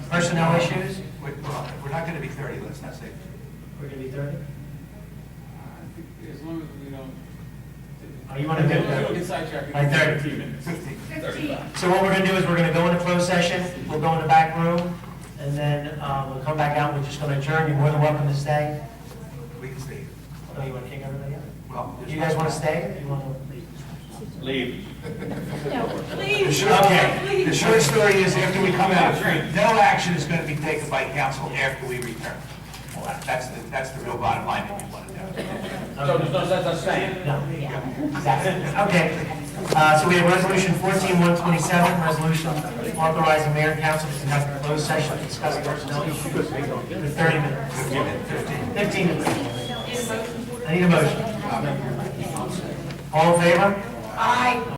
personnel issues. We're not going to be 30, let's not say. We're going to be 30? As long as we don't. Oh, you want to do We don't that? get sidetracked. By 30. 15 minutes. 15. So what we're going to do is we're going to go into closed session. We'll go in the back room, and then we'll come back out. We're just going to adjourn. You're more than welcome to stay. We can stay. Oh, you want to kick everybody out? Well, You guys want to stay? Or you want to leave? Leave. No, please. Okay, the short story is after we come out, no action is going to be taken by council after we return. Well, that's the real bottom line that we want to do. So there's no sense of staying. No, exactly. Okay, so we have resolution 14-127, resolution authorizing mayor and council to conduct a closed session to discuss personnel issues for 30 minutes. 15 minutes. I need a motion. All in favor? Aye.